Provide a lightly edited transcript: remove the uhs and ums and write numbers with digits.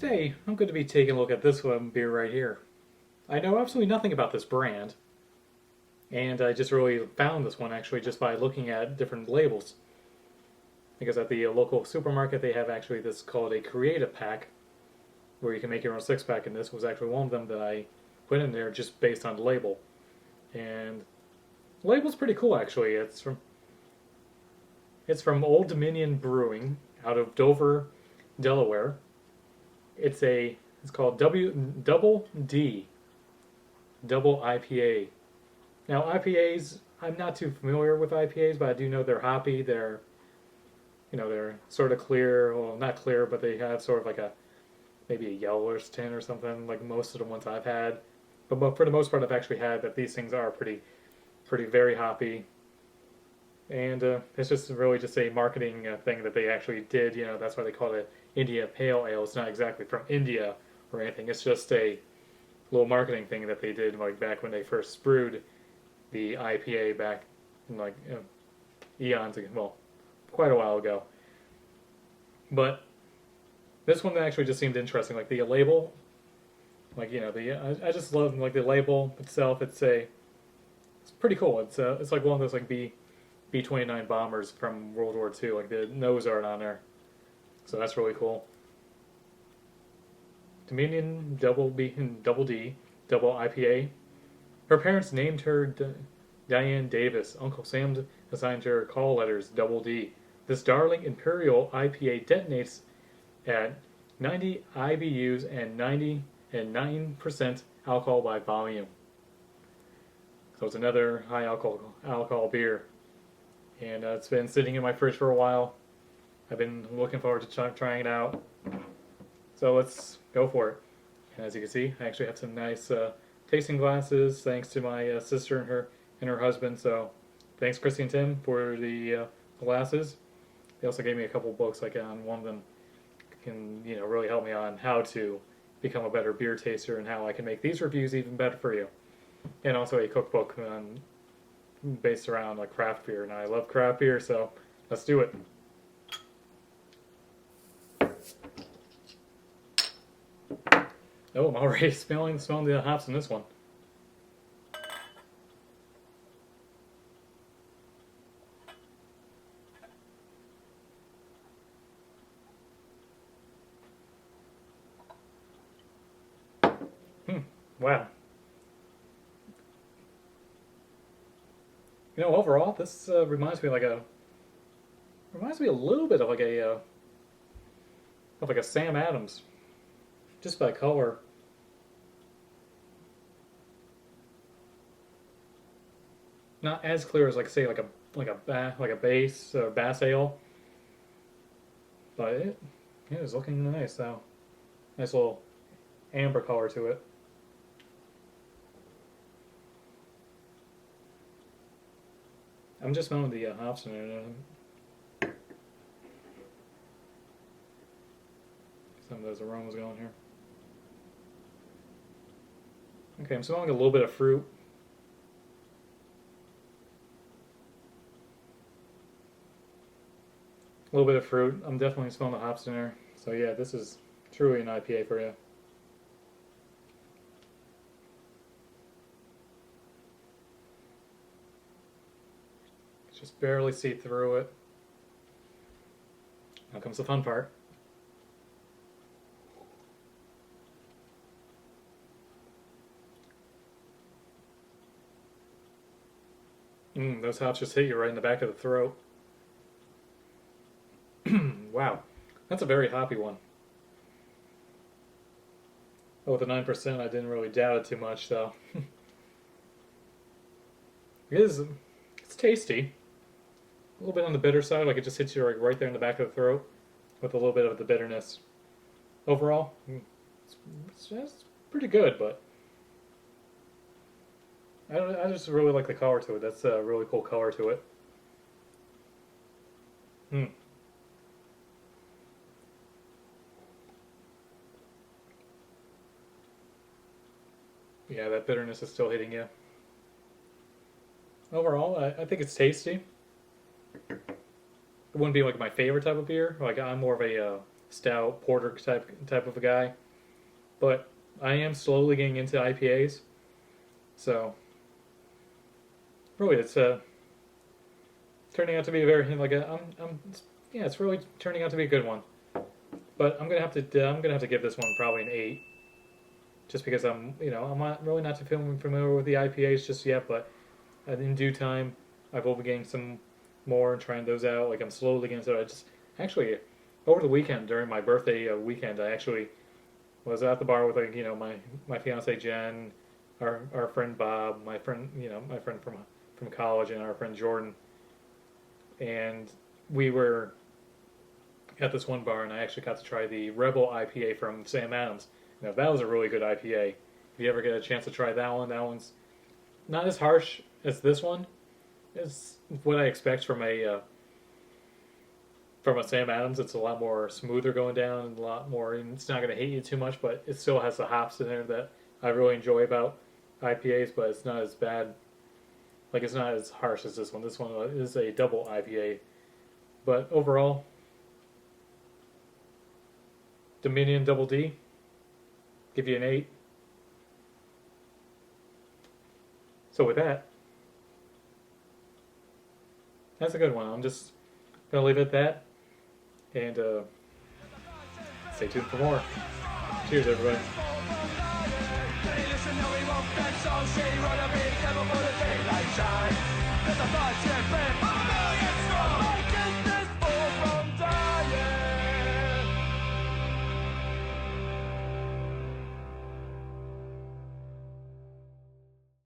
Today, I'm going to be taking a look at this one beer right here. I know absolutely nothing about this brand, and I just really found this one actually just by looking at different labels. Because at the local supermarket, they have actually this called a creative pack, where you can make your own six pack, and this was actually one of them that I put in there just based on the label. And the label's pretty cool actually. It's from Old Dominion Brewing out of Dover, Delaware. It's called Double D Double IPA. Now IPAs, I'm not too familiar with IPAs, but I do know they're hoppy. They're sort of clear. Well, not clear, but they have sort of like maybe a yellowish tint or something, like most of the ones I've had. But for the most part, I've actually had that these things are pretty very hoppy. And it's just really just a marketing thing that they actually did. That's why they call it India Pale Ale. It's not exactly from India or anything. It's just a little marketing thing that they did like back when they first brewed the IPA back in eons ago. Well, quite a while ago. But this one actually just seemed interesting. Like the label, I just love like the label itself. It's pretty cool. It's like one of those like B-29 bombers from World War II. Like the nose art on there, so that's really cool. Dominion Double D Double IPA. Her parents named her Diane Davis. Uncle Sam assigned her call letters Double D. This darling Imperial IPA detonates at 90 IBUs and 9% alcohol by volume. So it's another high alcohol beer. And it's been sitting in my fridge for a while. I've been looking forward to trying it out. So let's go for it. And as you can see, I actually have some nice tasting glasses, thanks to my sister and her husband. So thanks, Christy and Tim, for the glasses. They also gave me a couple books. Like on one of them can really help me on how to become a better beer taster and how I can make these reviews even better for you. And also a cookbook based around like craft beer, and I love craft beer, so let's do it. Oh, I'm already smelling the hops in this one. Wow. Overall, this reminds me a little bit of a Sam Adams, just by color. Not as clear as say like a base Bass Ale, but it is looking nice though. Nice little amber color to it. I'm just smelling the hops in it. Some of those aromas going here. Okay, I'm smelling a little bit of fruit. A little bit of fruit. I'm definitely smelling the hops in there. So yeah, this is truly an IPA for you. Just barely see through it. Now comes the fun part. Those hops just hit you right in the back of the throat. Wow, that's a very hoppy one. Oh, with the 9%, I didn't really doubt it too much, though. It's tasty. A little bit on the bitter side, like it just hits you right there in the back of the throat with a little bit of the bitterness. Overall, it's pretty good, but I just really like the color to it. That's a really cool color to it. Yeah, that bitterness is still hitting you. Overall, I think it's tasty. It wouldn't be like my favorite type of beer. Like I'm more of a stout porter type of a guy, but I am slowly getting into IPAs. So really, it's turning out to be a very like a yeah, it's really turning out to be a good one. But I'm gonna have to give this one probably an 8, just because I'm not really not too familiar with the IPAs just yet. But in due time, I will be getting some more and trying those out. Like I'm slowly getting so I just actually over the weekend during my birthday weekend, I actually was at the bar with like my fiance Jen, our friend Bob, my friend my friend from college, and our friend Jordan, and we were at this one bar, and I actually got to try the Rebel IPA from Sam Adams. Now that was a really good IPA. If you ever get a chance to try that one's not as harsh as this one. It's what I expect from a Sam Adams. It's a lot more smoother going down, and a lot more. And it's not going to hit you too much, but it still has the hops in there that I really enjoy about IPAs. But it's not as bad. Like it's not as harsh as this one. This one is a double IPA, but overall, Dominion Double D, give you an 8. So with that, that's a good one. I'm just gonna leave it at that, and stay tuned for more. Cheers, everybody.